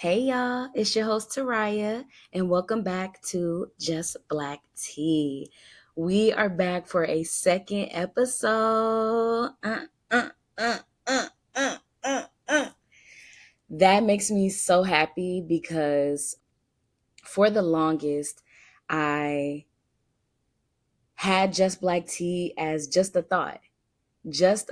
Hey y'all, it's your host Taraya, and welcome back to Just Black Tea. We are back for a second episode. Uh, uh, uh, uh, uh. That makes me so happy because for the longest, I had Just Black Tea as just a thought, just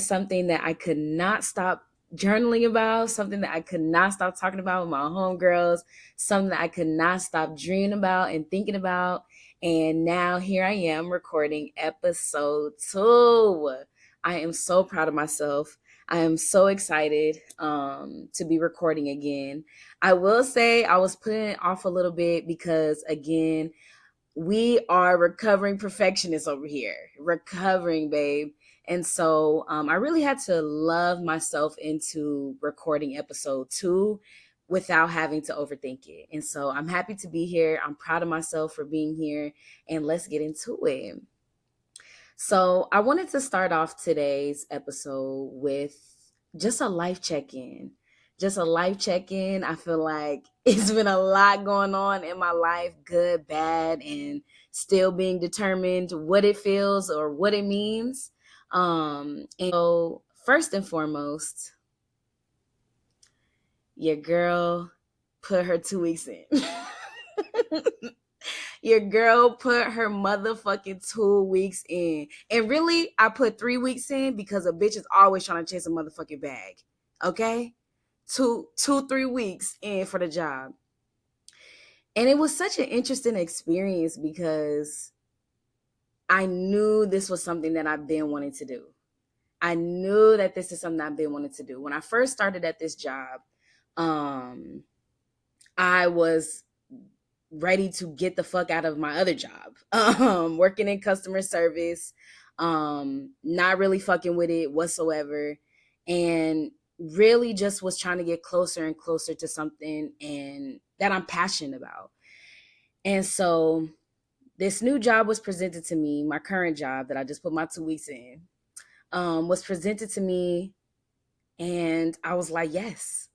something that I could not stop journaling about, something that I could not stop talking about with my homegirls, something that I could not stop dreaming about and thinking about. And now here I am recording episode 2. I am so proud of myself. I am so excited to be recording again. I will say I was putting it off a little bit because, again, we are recovering perfectionists over here, recovering, babe. And so I really had to love myself into recording episode 2 without having to overthink it. And so I'm happy to be here. I'm proud of myself for being here, and let's get into it. So I wanted to start off today's episode with just a life check-in. Just a life check-in. I feel like it's been a lot going on in my life, good, bad, and still being determined what it feels or what it means. And so first and foremost, your girl put her 2 weeks in. Your girl put her motherfucking 2 weeks in. And really, I put 3 weeks in because a bitch is always trying to chase a motherfucking bag. Okay? 3 weeks in for the job. And it was such an interesting experience because I knew this was something that I've been wanting to do. I knew that this is something I've been wanting to do. When I first started at this job, I was ready to get the fuck out of my other job, working in customer service, not really fucking with it whatsoever, and really just was trying to get closer and closer to something and that I'm passionate about. And so this new job was presented to me, my current job that I just put my 2 weeks in, was presented to me, and I was like, yes,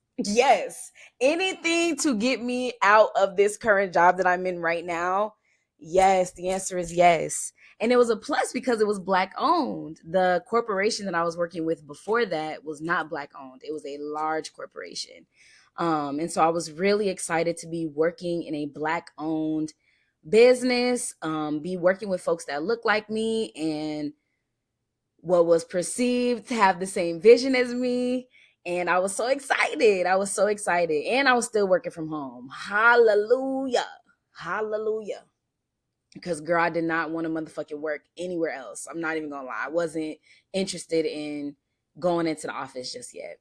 anything to get me out of this current job that I'm in right now. Yes, the answer is yes. And it was a plus because it was Black owned. The corporation that I was working with before that was not Black owned, it was a large corporation. And so I was really excited to be working in a Black owned business, be working with folks that look like me and what was perceived to have the same vision as me. And I was so excited. I was so excited. And I was still working from home. Hallelujah. Hallelujah. Because, girl, I did not want to motherfucking work anywhere else. I'm not even going to lie. I wasn't interested in going into the office just yet.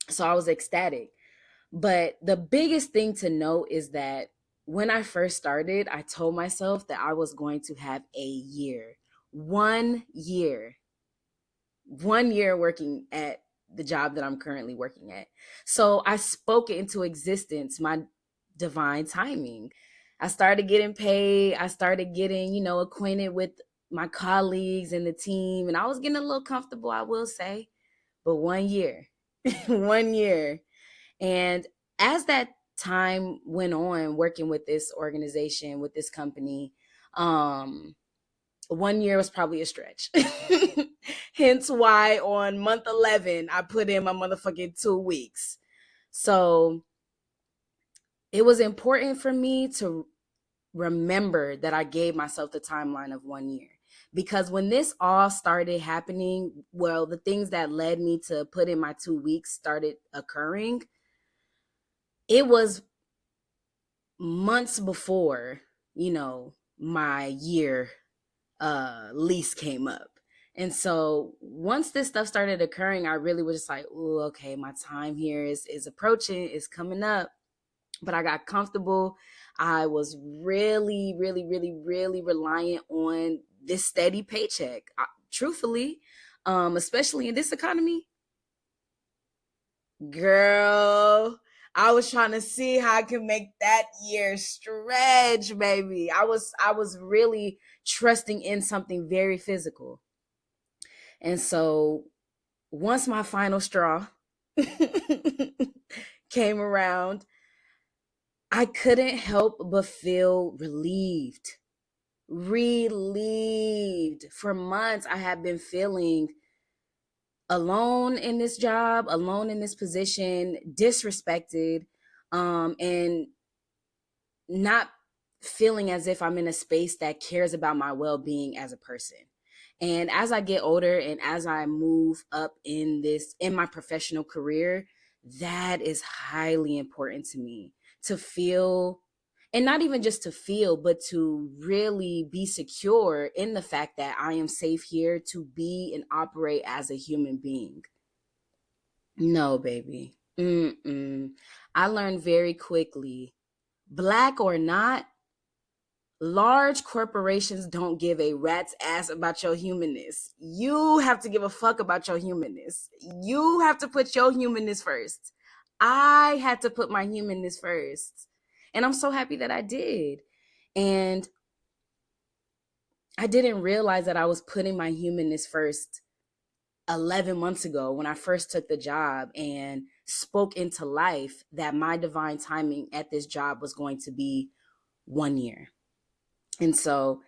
So I was ecstatic. But the biggest thing to note is that when I first started, I told myself that I was going to have a year. 1 year 1 year working at the job that I'm currently working at. So I spoke it into existence, my divine timing. I started getting paid. I started getting, acquainted with my colleagues and the team. And I was getting a little comfortable, I will say. But 1 year, 1 year. And as that time went on working with this organization, with this company, 1 year was probably a stretch. Hence why on month 11, I put in my motherfucking 2 weeks. So it was important for me to remember that I gave myself the timeline of 1 year. Because when this all started happening, well, the things that led me to put in my 2 weeks started occurring. It was months before, my year lease came up. And so once this stuff started occurring, I really was just like, oh, okay, my time here is approaching, is coming up. But I got comfortable. I was really, really, really, really reliant on this steady paycheck. Truthfully, especially in this economy, girl, I was trying to see how I could make that year stretch, baby. I was really trusting in something very physical. And so once my final straw came around, I couldn't help but feel relieved. Relieved. For months, I had been feeling alone in this job, alone in this position, disrespected, and not feeling as if I'm in a space that cares about my well being as a person. And as I get older and as I move up in my professional career, that is highly important to me to feel, and not even just to feel, but to really be secure in the fact that I am safe here to be and operate as a human being. No, baby. Mm-mm. I learned very quickly, black or not, large corporations don't give a rat's ass about your humanness. You have to give a fuck about your humanness. You have to put your humanness first. I had to put my humanness first. And I'm so happy that I did. And I didn't realize that I was putting my humanness first 11 months ago when I first took the job and spoke into life that my divine timing at this job was going to be 1 year. And so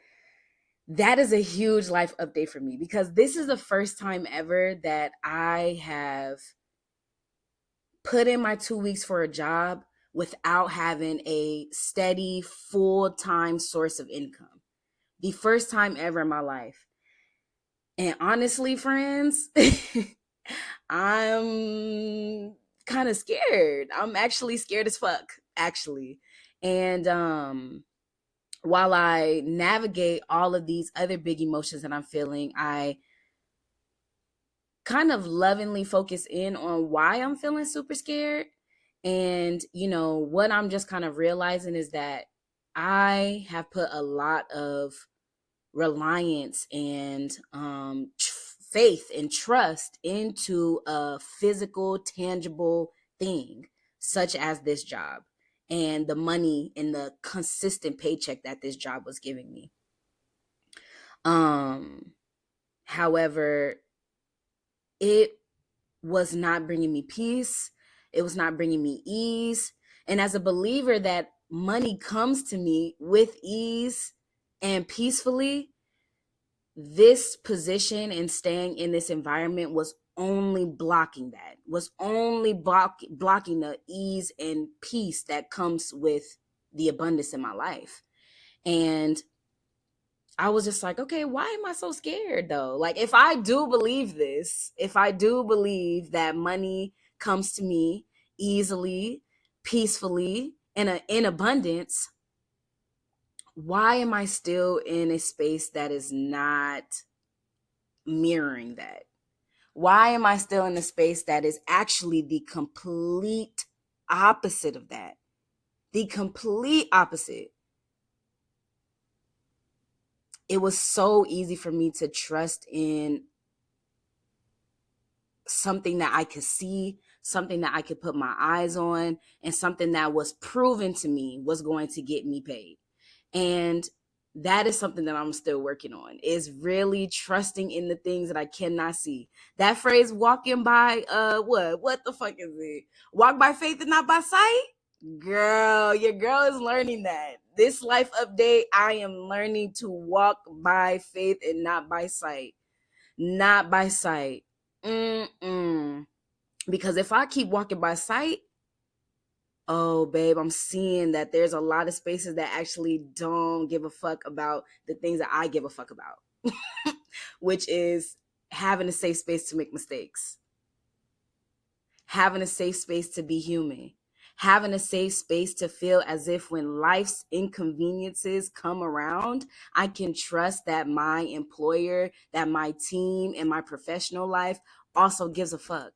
that is a huge life update for me because this is the first time ever that I have put in my 2 weeks for a job without having a steady, full-time source of income. The first time ever in my life. And honestly, friends, I'm kind of scared. I'm actually scared as fuck, actually. And while I navigate all of these other big emotions that I'm feeling, I kind of lovingly focus in on why I'm feeling super scared. And, what I'm just kind of realizing is that I have put a lot of reliance and faith and trust into a physical, tangible thing, such as this job and the money and the consistent paycheck that this job was giving me. However, it was not bringing me peace. It was not bringing me ease. And as a believer that money comes to me with ease and peacefully, this position and staying in this environment was only blocking that, was only blocking the ease and peace that comes with the abundance in my life. And I was just like, okay, why am I so scared though? Like, if I do believe this, if I do believe that money comes to me easily, peacefully, in abundance, why am I still in a space that is not mirroring that? Why am I still in a space that is actually the complete opposite of that? The complete opposite. It was so easy for me to trust in something that I could see, something that I could put my eyes on, and something that was proven to me was going to get me paid. And that is something that I'm still working on, is really trusting in the things that I cannot see. That phrase, walking by, what the fuck is it? Walk by faith and not by sight? Girl, your girl is learning that. This life update, I am learning to walk by faith and not by sight. Not by sight. Mm-mm. Because if I keep walking by sight, oh, babe, I'm seeing that there's a lot of spaces that actually don't give a fuck about the things that I give a fuck about, which is having a safe space to make mistakes, having a safe space to be human, having a safe space to feel as if when life's inconveniences come around, I can trust that my employer, that my team, and my professional life also gives a fuck.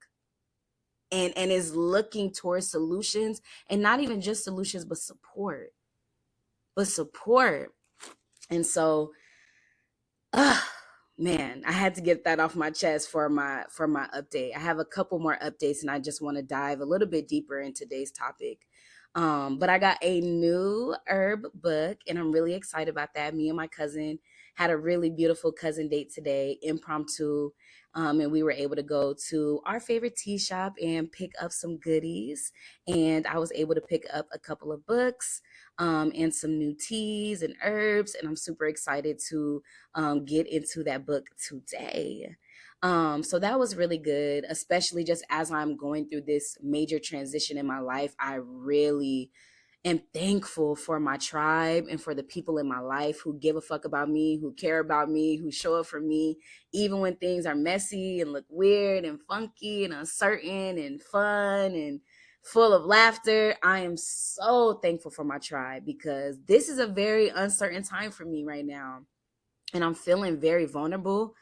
And is looking towards solutions, and not even just solutions, but support. And so, man, I had to get that off my chest for my update. I have a couple more updates, and I just want to dive a little bit deeper in today's topic. But I got a new herb book, and I'm really excited about that. Me and my cousin Had a really beautiful cousin date today, impromptu. And we were able to go to our favorite tea shop and pick up some goodies. And I was able to pick up a couple of books and some new teas and herbs. And I'm super excited to get into that book today. So that was really good, especially just as I'm going through this major transition in my life. I really am thankful for my tribe and for the people in my life who give a fuck about me, who care about me, who show up for me, even when things are messy and look weird and funky and uncertain and fun and full of laughter. I am so thankful for my tribe because this is a very uncertain time for me right now. And I'm feeling very vulnerable.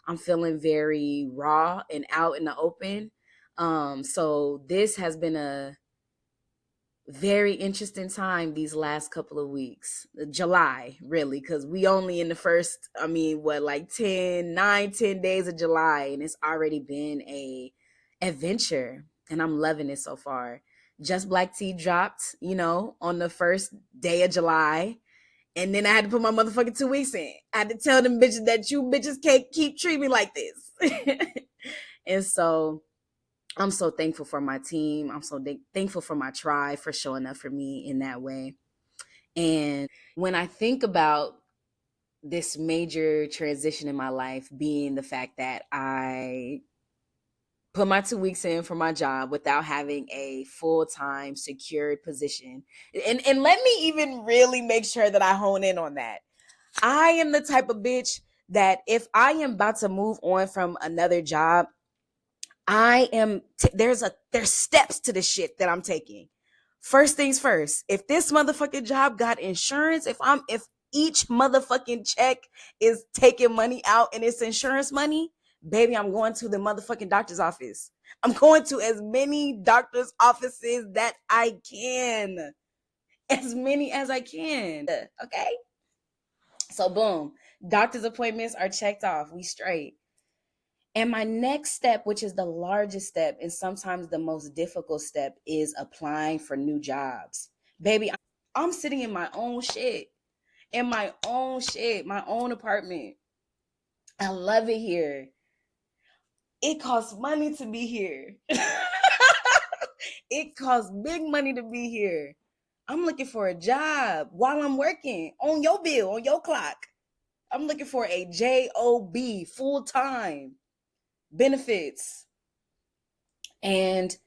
I'm feeling very raw and out in the open. So this has been a very interesting time these last couple of weeks. July, really, because we only in the first, I mean, what, like 10 days of July, and it's already been a adventure, and I'm loving it so far. Just Black Tea dropped, on the first day of July. And then I had to put my motherfucking 2 weeks in. I had to tell them bitches that you bitches can't keep treating me like this. And so I'm so thankful for my team. I'm so thankful for my tribe for showing up for me in that way. And when I think about this major transition in my life being the fact that I put my 2 weeks in for my job without having a full-time secured position. And let me even really make sure that I hone in on that. I am the type of bitch that if I am about to move on from another job, there's steps to the shit that I'm taking. First things first, if this motherfucking job got insurance, if each motherfucking check is taking money out and it's insurance money, baby, I'm going to the motherfucking doctor's office. I'm going to as many doctor's offices that I can. As many as I can. Okay? So boom, doctor's appointments are checked off. We straight. And my next step, which is the largest step and sometimes the most difficult step, is applying for new jobs. Baby, I'm sitting in my own shit, my own apartment. I love it here. It costs money to be here. It costs big money to be here. I'm looking for a job while I'm working on your bill, on your clock. I'm looking for a job, full time, benefits. And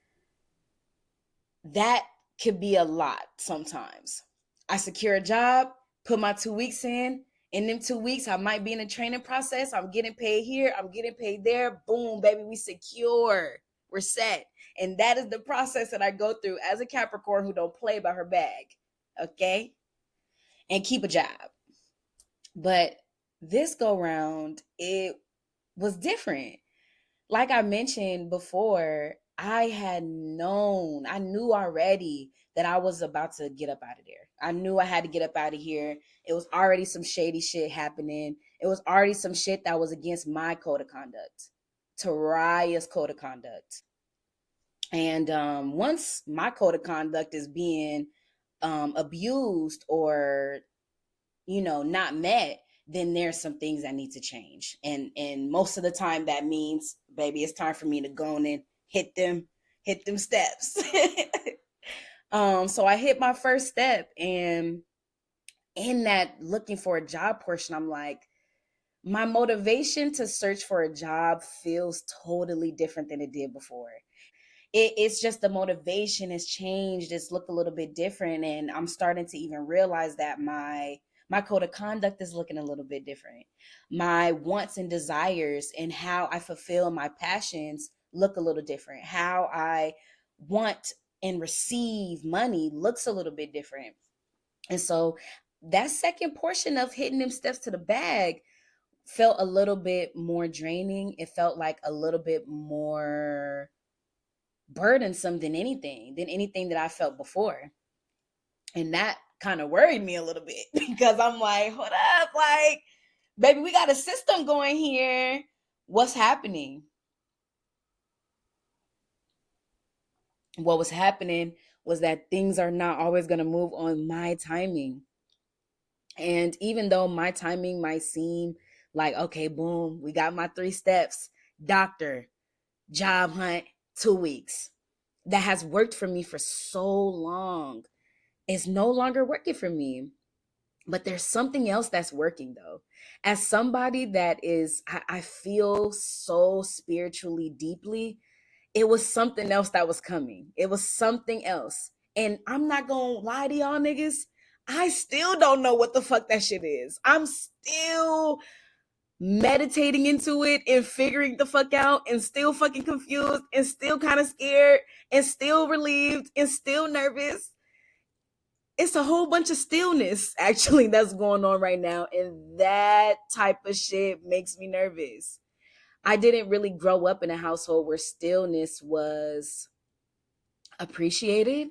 that could be a lot sometimes. I secure a job, put my 2 weeks in them 2 weeks, I might be in a training process. I'm getting paid here, I'm getting paid there. Boom, baby, we secure. We're set. And that is the process that I go through as a Capricorn who don't play by her bag. Okay? And keep a job. But this go round, it was different. Like I mentioned before, I knew already that I was about to get up out of there. I knew I had to get up out of here. It was already some shady shit happening. It was already some shit that was against my code of conduct, Taraya's code of conduct. And once my code of conduct is being abused or not met, then there's some things that need to change. And most of the time that means, baby, it's time for me to go on and hit them steps. So I hit my first step, and in that looking for a job portion, I'm like, my motivation to search for a job feels totally different than it did before. It's just the motivation has changed. It's looked a little bit different, and I'm starting to even realize that my code of conduct is looking a little bit different. My wants and desires and how I fulfill my passions look a little different. How I want and receive money looks a little bit different. And so that second portion of hitting them steps to the bag felt a little bit more draining. It felt like a little bit more burdensome than anything that I felt before. And that kind of worried me a little bit because I'm like, hold up, like, baby, we got a system going here. What's happening? What was happening was that things are not always going to move on my timing. And even though my timing might seem like, okay, boom, we got my 3 steps: doctor, job hunt, 2 weeks. That has worked for me for so long. It's no longer working for me. But there's something else that's working though. As somebody that is, I feel so spiritually deeply, it was something else that was coming. It was something else. And I'm not gonna lie to y'all niggas. I still don't know what the fuck that shit is. I'm still meditating into it and figuring the fuck out and still fucking confused and still kind of scared and still relieved and still nervous. It's a whole bunch of stillness actually that's going on right now. And that type of shit makes me nervous. I didn't really grow up in a household where stillness was appreciated,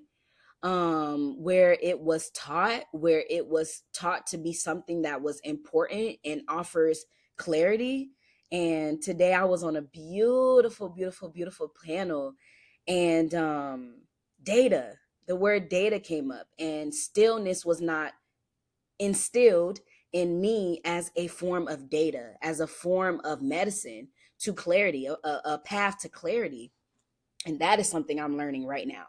where it was taught to be something that was important and offers clarity. And today I was on a beautiful, beautiful, beautiful panel, and data, the word data came up, and stillness was not instilled in me as a form of data, as a form of medicine to clarity, a path to clarity. And that is something I'm learning right now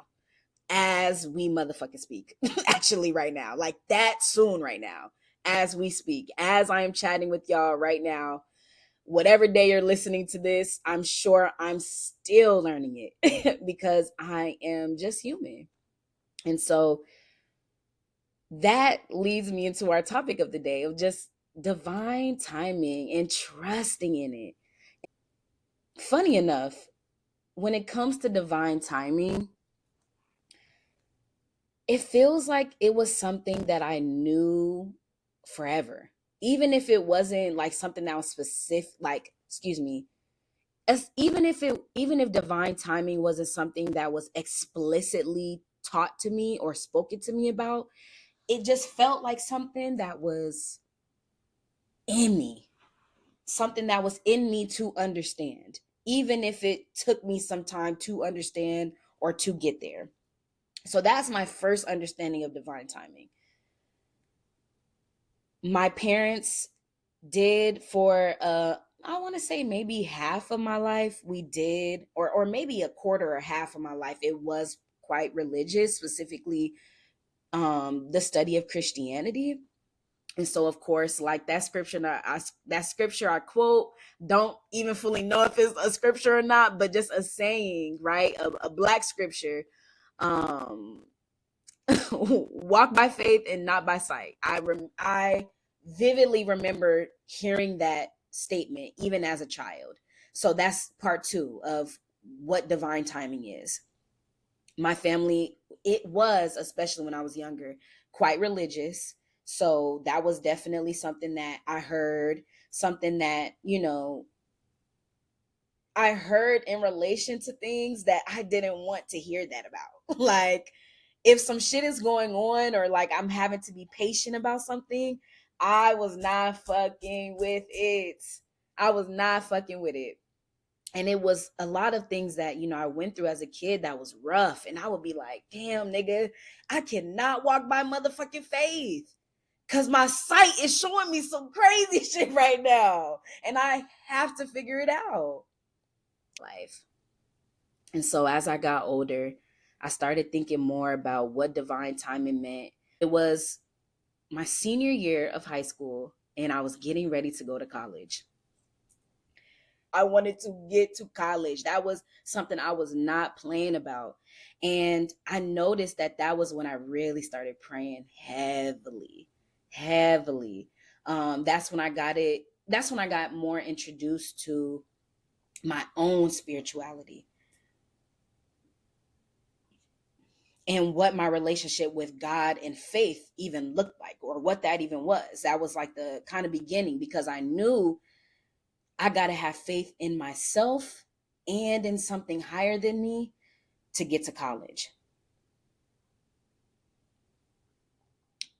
as we motherfucking speak. Actually, right now, like that soon, right now, as we speak, as I am chatting with y'all right now, whatever day you're listening to this, I'm sure I'm still learning it because I am just human. And so that leads me into our topic of the day of just divine timing and trusting in it. Funny enough, when it comes to divine timing, it feels like it was something that I knew forever. Even if it wasn't like something that was specific, like, excuse me, as even if divine timing wasn't something that was explicitly taught to me or spoken to me about, it just felt like something that was in me, something that was in me to understand, even if it took me some time to understand or to get there. So that's my first understanding of divine timing. My parents did for I want to say maybe half of my life, we did, or maybe a quarter or half of my life, it was quite religious, specifically the study of Christianity. And so, of course, like that scripture I quote, don't even fully know if it's a scripture or not, but just a saying, right? A black scripture. Um, walk by faith and not by sight. I vividly remember hearing that statement even as a child. So that's part two of what divine timing is. My family, it was, especially when I was younger, quite religious. So that was definitely something that I heard, something that, I heard in relation to things that I didn't want to hear that about. Like, if some shit is going on or like I'm having to be patient about something, I was not fucking with it. I was not fucking with it. And it was a lot of things that, I went through as a kid that was rough. And I would be like, damn, nigga, I cannot walk by motherfucking faith. Cause my sight is showing me some crazy shit right now. And I have to figure it out. Life. And so as I got older, I started thinking more about what divine timing meant. It was my senior year of high school, and I was getting ready to go to college. I wanted to get to college. That was something I was not playing about. And I noticed that that was when I really started praying heavily, heavily. That's when I got it. That's when I got more introduced to my own spirituality and what my relationship with God and faith even looked like, or what that even was. That was like the kind of beginning, because I knew I got to have faith in myself and in something higher than me to get to college.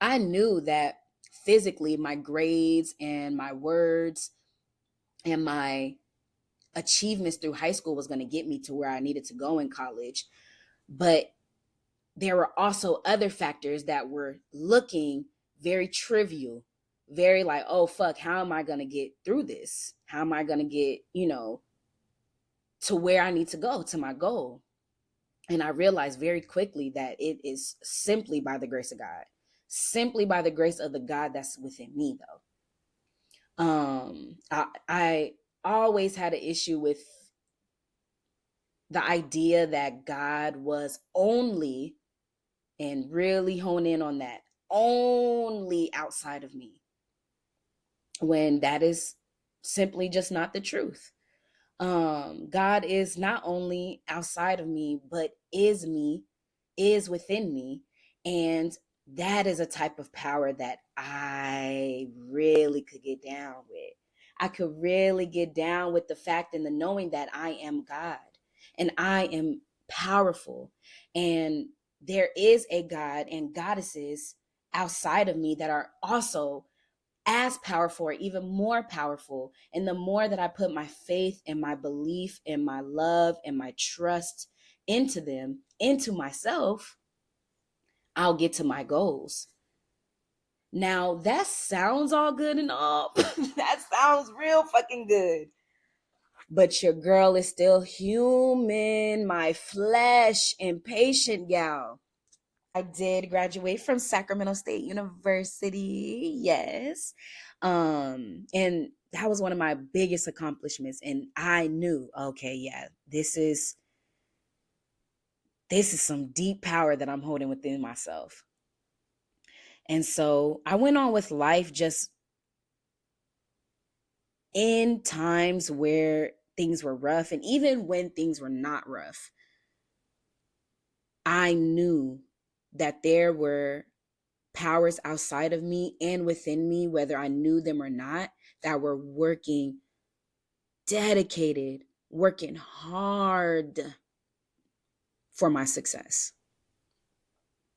I knew that physically my grades and my words and my achievements through high school was going to get me to where I needed to go in college. But there were also other factors that were looking very trivial very like, oh fuck, how am I gonna get through this? How am I gonna get, to where I need to go, to my goal? And I realized very quickly that it is simply by the grace of God, simply by the grace of the God that's within me, though. I always had an issue with the idea that God was only, and really hone in on that, only outside of me, when that is simply just not the truth. God is not only outside of me, but is me, is within me. And that is a type of power that I really could get down with. I could really get down with the fact and the knowing that I am God and I am powerful. And there is a God and goddesses outside of me that are also as powerful or even more powerful. And the more that I put my faith and my belief and my love and my trust into them, into myself, I'll get to my goals. Now, that sounds all good and all. That sounds real fucking good. But your girl is still human, my flesh, impatient gal. I did graduate from Sacramento State University. Yes. And that was one of my biggest accomplishments. And I knew, okay, yeah, this is some deep power that I'm holding within myself. And so I went on with life, just in times where things were rough. And even when things were not rough, I knew that there were powers outside of me and within me, whether I knew them or not, that were working dedicated, working hard for my success,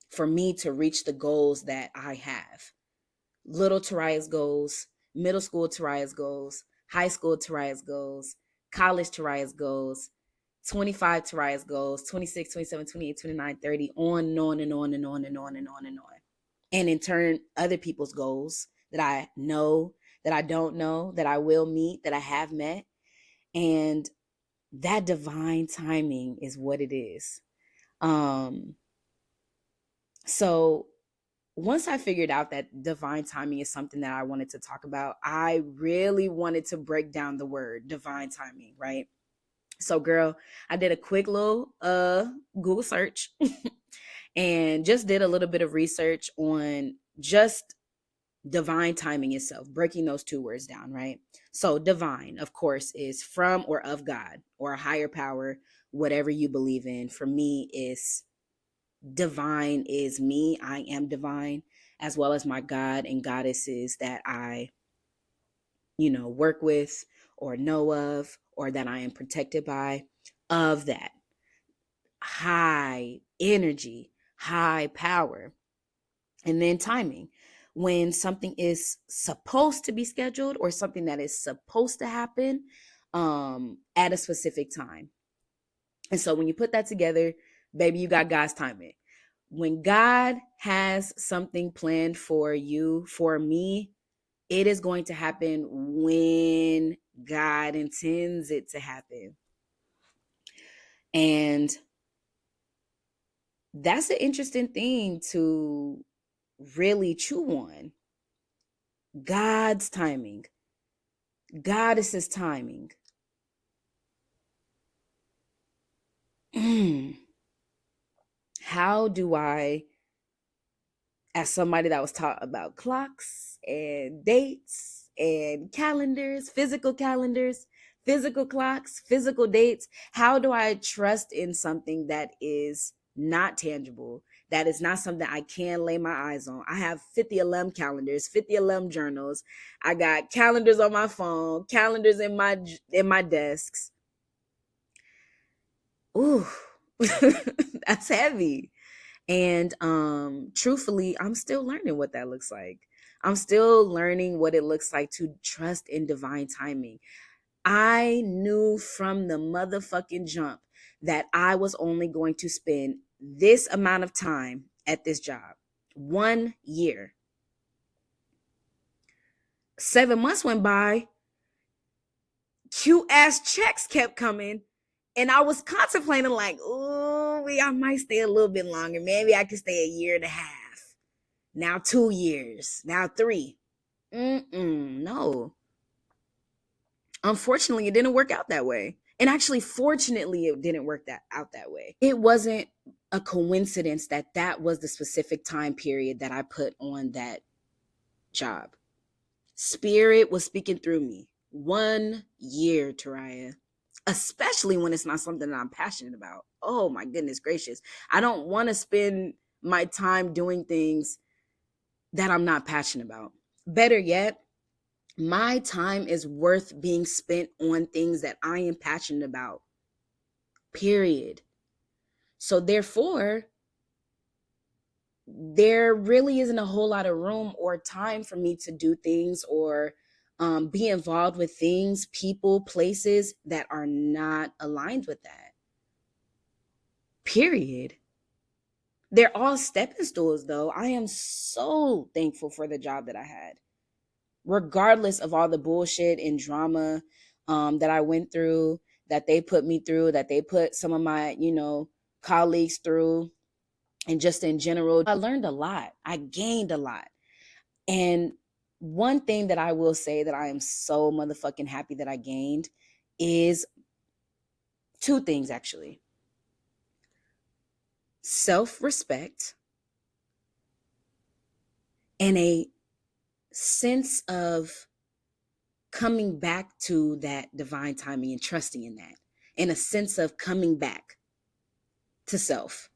for me to reach the goals that I have. Little Taraya's goals, middle school Taraya's goals, high school Taraya's goals, college Taraya's goals, 25 Taraya's goals, 26, 27, 28, 29, 30, on and on and on and on and on and on and on. And in turn, other people's goals that I know, that I don't know, that I will meet, that I have met. And that divine timing is what it is. So once I figured out that divine timing is something that I wanted to talk about, I really wanted to break down the word divine timing, right? So girl, I did a quick little Google search and just did a little bit of research on just divine timing itself, breaking those two words down, right? So divine, of course, is from or of God or a higher power, whatever you believe in. For me, is divine is me. I am divine, as well as my God and goddesses that I, work with or know of, or that I am protected by, of that high energy, high power. And then timing, when something is supposed to be scheduled or something that is supposed to happen at a specific time. And so when you put that together, baby, you got God's timing. When God has something planned for you, for me, it is going to happen when God intends it to happen. And that's an interesting thing to really chew on. God's timing. Goddess's timing. How do I, as somebody that was taught about clocks and dates and calendars, physical clocks, physical dates, how do I trust in something that is not tangible, that is not something I can lay my eyes on? I have 50 alum calendars, 50 alum journals. I got calendars on my phone, calendars in my desks. Ooh, that's heavy. And truthfully, I'm still learning what that looks like. I'm still learning what it looks like to trust in divine timing. I knew from the motherfucking jump that I was only going to spend this amount of time at this job. 1 year. 7 months went by, cute ass checks kept coming. And I was contemplating, like, oh, I might stay a little bit longer. Maybe I could stay a year and a half. Now 2 years. Now 3. No. Unfortunately, it didn't work out that way. And actually, fortunately, it didn't work out that way. It wasn't a coincidence that that was the specific time period that I put on that job. Spirit was speaking through me. 1 year, Taraya. Especially when it's not something that I'm passionate about. Oh my goodness gracious. I don't want to spend my time doing things that I'm not passionate about. Better yet, my time is worth being spent on things that I am passionate about. Period. So therefore, there really isn't a whole lot of room or time for me to do things or be involved with things, people, places that are not aligned with that. Period. They're all stepping stools, though. I am so thankful for the job that I had, regardless of all the bullshit and drama that I went through, that they put me through, that they put some of my, colleagues through. And just in general, I learned a lot. I gained a lot. And one thing that I will say that I am so motherfucking happy that I gained is 2 things, actually. Self-respect and a sense of coming back to that divine timing and trusting in that, and a sense of coming back to self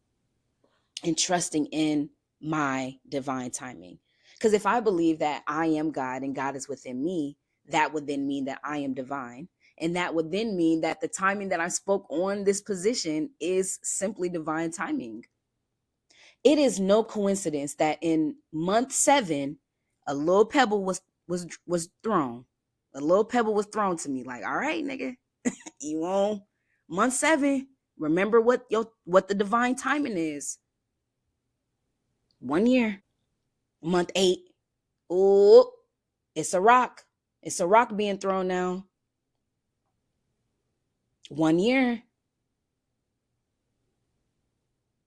and trusting in my divine timing. Because if I believe that I am God and God is within me, that would then mean that I am divine. And that would then mean that the timing that I spoke on this position is simply divine timing. It is no coincidence that in month 7, a little pebble was thrown. A little pebble was thrown to me, like, all right, nigga, you on month 7. Remember what the divine timing is. 1 year. Month 8. Oh, it's a rock. It's a rock being thrown now. 1 year.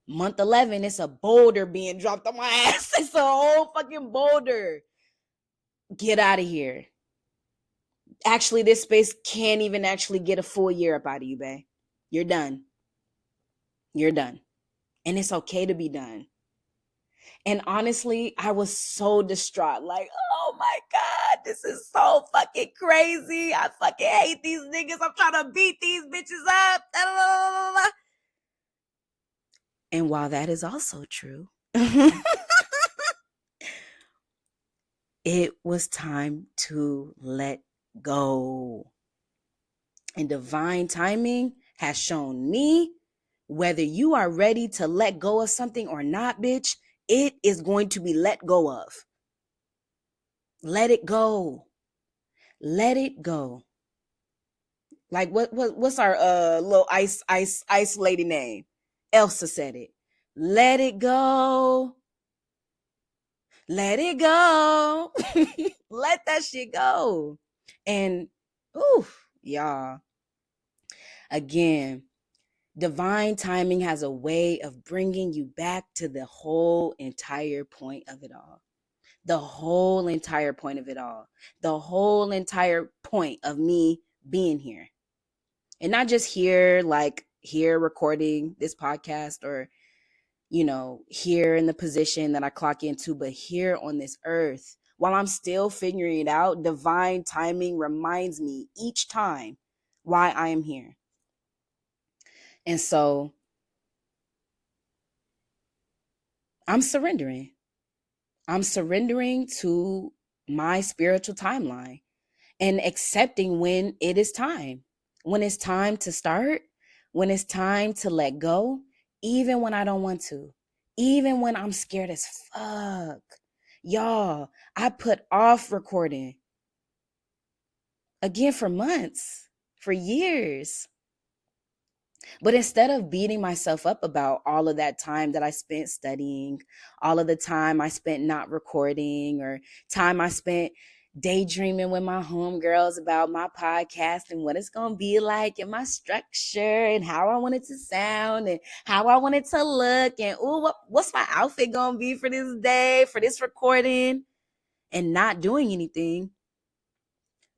Month 11, it's a boulder being dropped on my ass. It's a whole fucking boulder. Get out of here. Actually, this space can't even actually get a full year up out of you, babe. You're done. You're done. And it's okay to be done. And honestly, I was so distraught. Like, oh my God, this is so fucking crazy. I fucking hate these niggas. I'm trying to beat these bitches up. And while that is also true, it was time to let go. And divine timing has shown me, whether you are ready to let go of something or not, bitch, it is going to be let go of. Let it go. Let it go. Like what's our little ice lady name? Elsa said it. Let it go. Let it go. Let that shit go. And y'all. Again, divine timing has a way of bringing you back to the whole entire point of it all. The whole entire point of it all. The whole entire point of me being here. And not just here, like here recording this podcast or, here in the position that I clock into, but here on this earth. While I'm still figuring it out, divine timing reminds me each time why I am here. And so I'm surrendering. I'm surrendering to my spiritual timeline and accepting when it is time. When it's time to start, when it's time to let go, even when I don't want to, even when I'm scared as fuck. Y'all, I put off recording again for months, for years. But instead of beating myself up about all of that time that I spent studying, all of the time I spent not recording, or time I spent daydreaming with my homegirls about my podcast and what it's going to be like and my structure and how I want it to sound and how I want it to look and what's my outfit going to be for this day, for this recording, and not doing anything.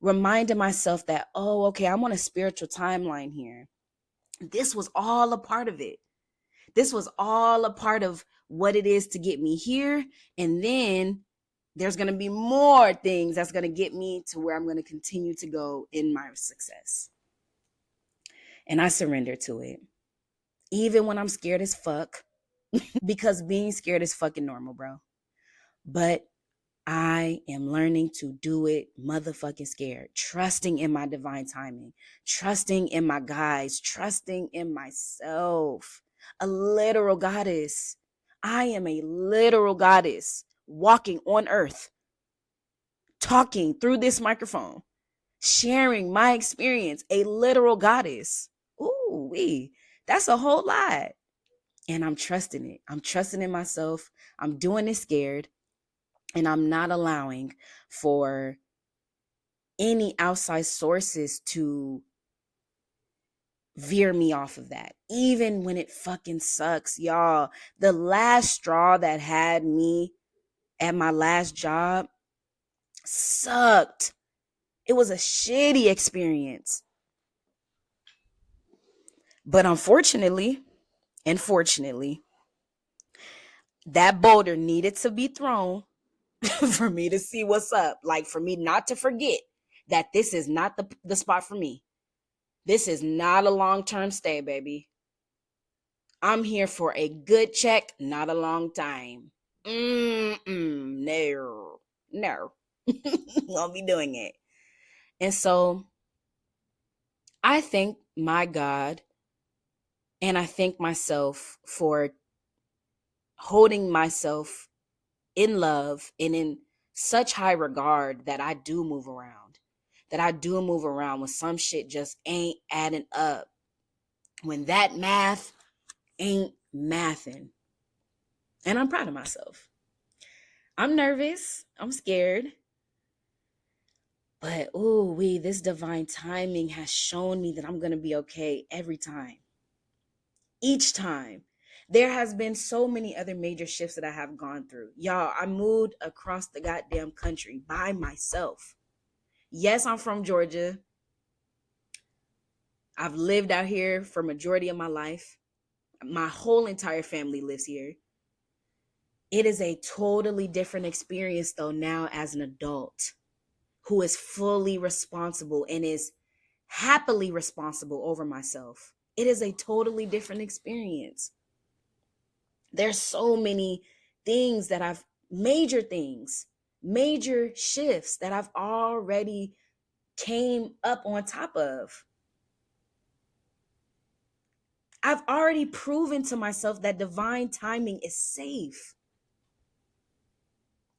Reminding myself that, oh, okay, I'm on a spiritual timeline here. This was all a part of it. This was all a part of what it is to get me here. And then there's going to be more things that's going to get me to where I'm going to continue to go in my success. And I surrender to it. Even when I'm scared as fuck, because being scared is fucking normal, bro. But I am learning to do it motherfucking scared, trusting in my divine timing, trusting in my guides, trusting in myself. A literal goddess. I am a literal goddess walking on earth, talking through this microphone, sharing my experience, a literal goddess. Ooh, that's a whole lot. And I'm trusting it. I'm trusting in myself. I'm doing it scared. And I'm not allowing for any outside sources to veer me off of that. Even when it fucking sucks, y'all. The last straw that had me at my last job sucked. It was a shitty experience. But unfortunately, and fortunately, that boulder needed to be thrown for me to see what's up. Like, for me not to forget that this is not the spot for me. This is not a long-term stay, baby. I'm here for a good check, not a long time. No. Won't be doing it. And so I thank my God and I thank myself for holding myself in love and in such high regard that I do move around. That I do move around when some shit just ain't adding up. When that math ain't mathing. And I'm proud of myself. I'm nervous. I'm scared. But this divine timing has shown me that I'm going to be okay every time. Each time. There has been so many other major shifts that I have gone through. Y'all, I moved across the goddamn country by myself. Yes, I'm from Georgia. I've lived out here for majority of my life. My whole entire family lives here. It is a totally different experience, though, now as an adult who is fully responsible and is happily responsible over myself. It is a totally different experience. There's so many things that major shifts that I've already came up on top of. I've already proven to myself that divine timing is safe.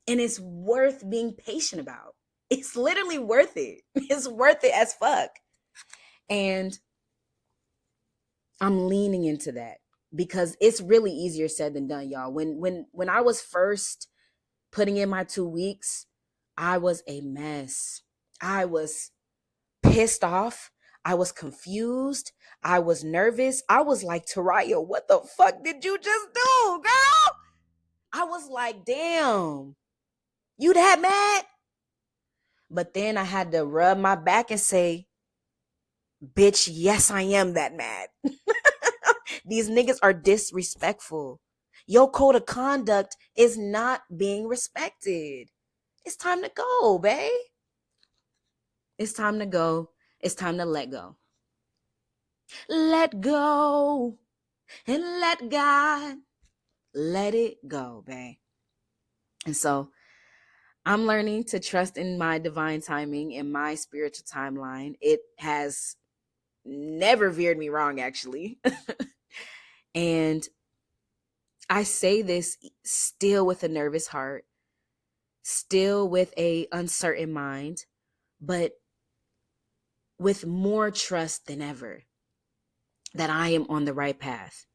And it's worth being patient about. It's literally worth it. It's worth it as fuck. And I'm leaning into that because it's really easier said than done, y'all. When I was first putting in my 2 weeks, I was a mess. I was pissed off. I was confused. I was nervous. I was like, Taraya, what the fuck did you just do, girl? I was like, damn, you that mad? But then I had to rub my back and say, bitch, yes, I am that mad. These niggas are disrespectful. Your code of conduct is not being respected. It's time to go, babe. It's time to go. It's time to let go. Let go and let God let it go, babe. And so I'm learning to trust in my divine timing and my spiritual timeline. It has never veered me wrong, actually. And I say this still with a nervous heart, still with a uncertain mind, but with more trust than ever that I am on the right path.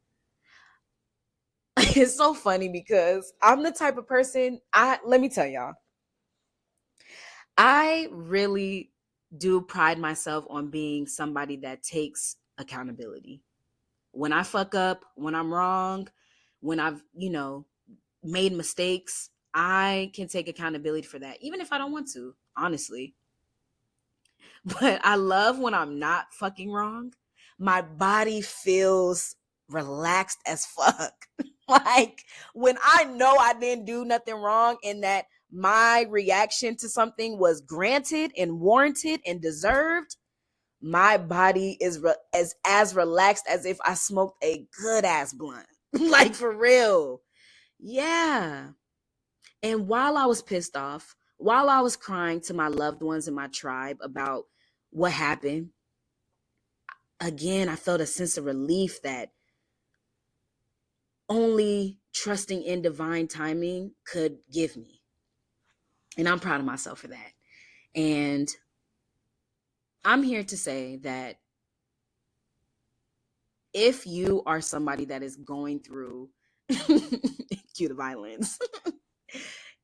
It's so funny because I'm the type of person, let me tell y'all, I really do pride myself on being somebody that takes accountability. When I fuck up, when I'm wrong, when I've, made mistakes, I can take accountability for that, even if I don't want to, honestly. But I love when I'm not fucking wrong. My body feels relaxed as fuck. Like when I know I didn't do nothing wrong and that my reaction to something was granted and warranted and deserved, my body is as relaxed as if I smoked a good ass blunt. Like for real. Yeah. And while I was pissed off, while I was crying to my loved ones and my tribe about what happened, again, I felt a sense of relief that only trusting in divine timing could give me. And I'm proud of myself for that. And I'm here to say that if you are somebody that is going through cue the violence,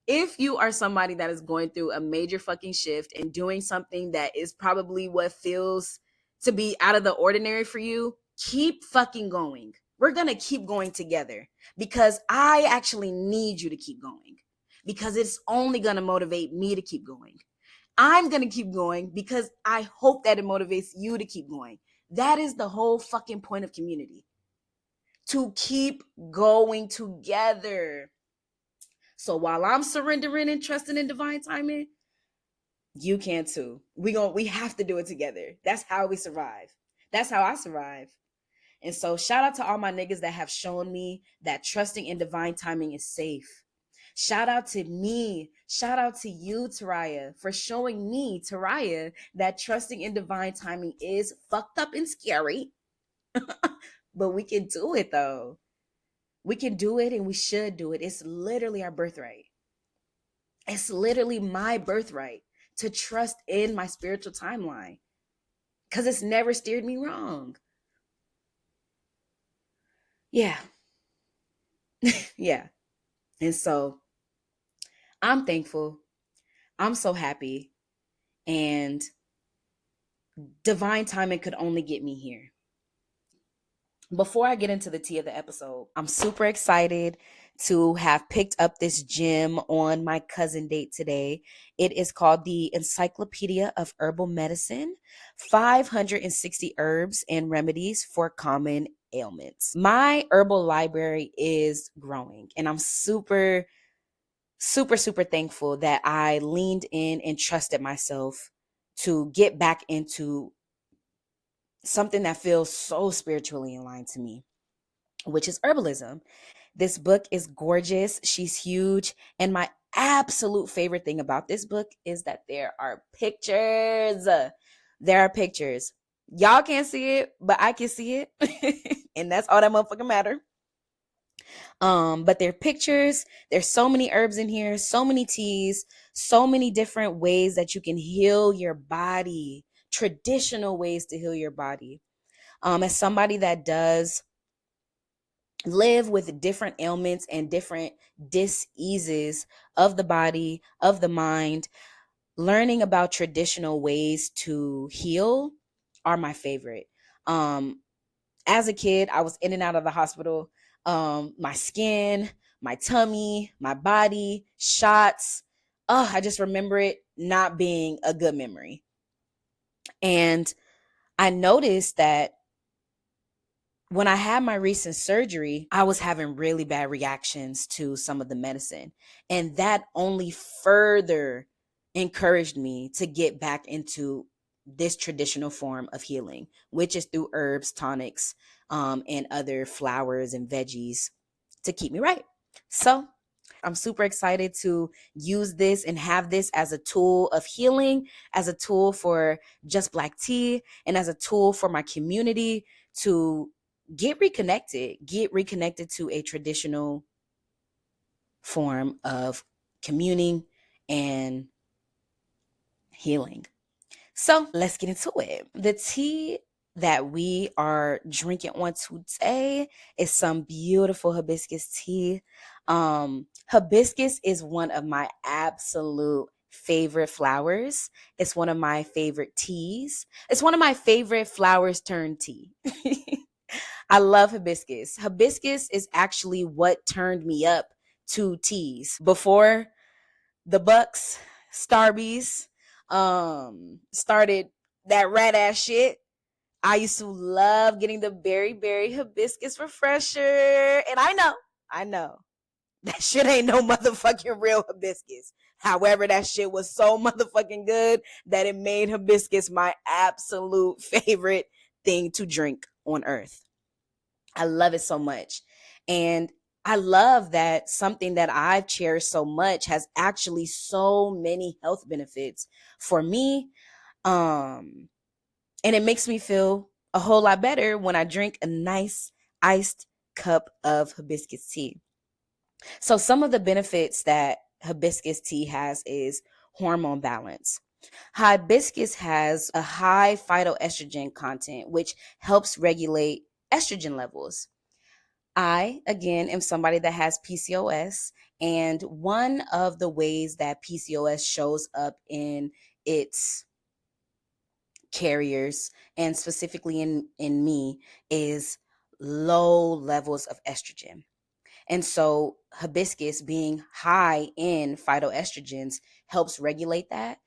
if you are somebody that is going through a major fucking shift and doing something that is probably what feels to be out of the ordinary for you, keep fucking going. We're going to keep going together because I actually need you to keep going because it's only going to motivate me to keep going. I'm going to keep going because I hope that it motivates you to keep going. That is the whole fucking point of community. To keep going together. So while I'm surrendering and trusting in divine timing, you can too. We have to do it together. That's how we survive. That's how I survive. And so shout out to all my niggas that have shown me that trusting in divine timing is safe. Shout out to me. Shout out to you, Taraya, for showing me, Taraya, that trusting in divine timing is fucked up and scary. But we can do it though. We can do it and we should do it. It's literally our birthright. It's literally my birthright to trust in my spiritual timeline because it's never steered me wrong. Yeah. Yeah. And so I'm thankful. I'm so happy. And divine timing could only get me here. Before I get into the tea of the episode, I'm super excited to have picked up this gem on my cousin date today. It is called the Encyclopedia of Herbal Medicine, 560 Herbs and Remedies for Common Ailments. My herbal library is growing, and I'm super, super, super thankful that I leaned in and trusted myself to get back into something that feels so spiritually in line to me, which is herbalism. This book is gorgeous. She's huge. And my absolute favorite thing about this book is that there are pictures. There are pictures. Y'all can't see it, but I can see it. And that's all that motherfucking matter. But there are pictures. There's so many herbs in here, so many teas, so many different ways that you can heal your body, traditional ways to heal your body. As somebody that does live with different ailments and different diseases of the body, of the mind, learning about traditional ways to heal are my favorite. As a kid, I was in and out of the hospital. My skin, my tummy, my body, shots. Oh, I just remember it not being a good memory. And I noticed that when I had my recent surgery, I was having really bad reactions to some of the medicine. And that only further encouraged me to get back into this traditional form of healing, which is through herbs, tonics, and other flowers and veggies to keep me right. So I'm super excited to use this and have this as a tool of healing, as a tool for Just Black Tea, and as a tool for my community to get reconnected to a traditional form of communing and healing. So let's get into it. The tea that we are drinking on today is some beautiful hibiscus tea. Hibiscus is one of my absolute favorite flowers. It's one of my favorite teas. It's one of my favorite flowers turned tea. I love hibiscus. Hibiscus is actually what turned me up to teas. Before the Bucks, Starbies, started that rat ass shit, I used to love getting the berry hibiscus refresher. And I know, that shit ain't no motherfucking real hibiscus. However, that shit was so motherfucking good that it made hibiscus my absolute favorite thing to drink on earth. I love it so much. And I love that something that I've cherished so much has actually so many health benefits for me. And it makes me feel a whole lot better when I drink a nice iced cup of hibiscus tea. So some of the benefits that hibiscus tea has is hormone balance. Hibiscus has a high phytoestrogen content, which helps regulate estrogen levels. I, again, am somebody that has PCOS, and one of the ways that PCOS shows up in its carriers, and specifically in me, is low levels of estrogen. And so hibiscus being high in phytoestrogens helps regulate that.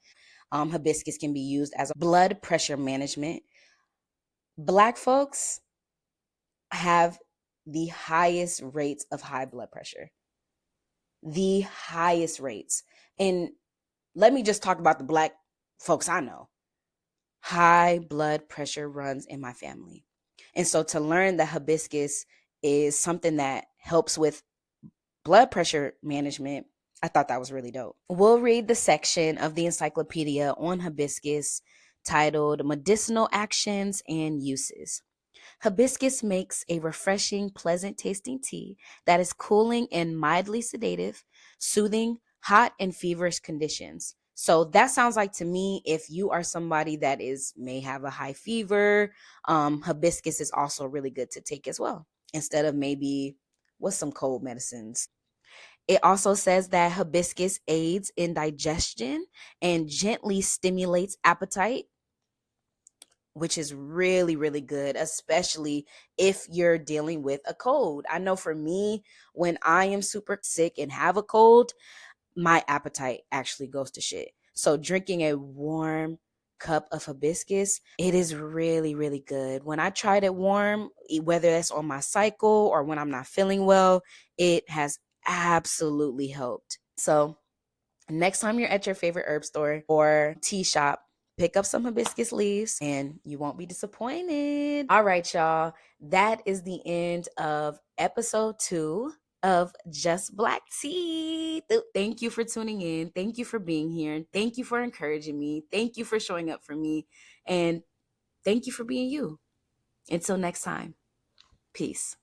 Hibiscus can be used as a blood pressure management. Black folks have the highest rates of high blood pressure, the highest rates. And let me just talk about the Black folks I know. High blood pressure runs in my family. And so to learn that hibiscus is something that helps with blood pressure management, I thought that was really dope. We'll read the section of the encyclopedia on hibiscus titled Medicinal Actions and Uses. Hibiscus makes a refreshing, pleasant tasting tea that is cooling and mildly sedative, soothing hot and feverish conditions. So that sounds like to me, if you are somebody that may have a high fever, hibiscus is also really good to take as well, instead of maybe what's some cold medicines. It also says that hibiscus aids in digestion and gently stimulates appetite, which is really, really good, especially if you're dealing with a cold. I know for me, when I am super sick and have a cold, my appetite actually goes to shit. So drinking a warm cup of hibiscus, it is really, really good. When I tried it warm, whether that's on my cycle or when I'm not feeling well, it has absolutely helped. So next time you're at your favorite herb store or tea shop, pick up some hibiscus leaves and you won't be disappointed. All right, y'all. That is the end of episode 2 of Just Black Tea. Thank you for tuning in. Thank you for being here. Thank you for encouraging me. Thank you for showing up for me. And thank you for being you. Until next time, peace.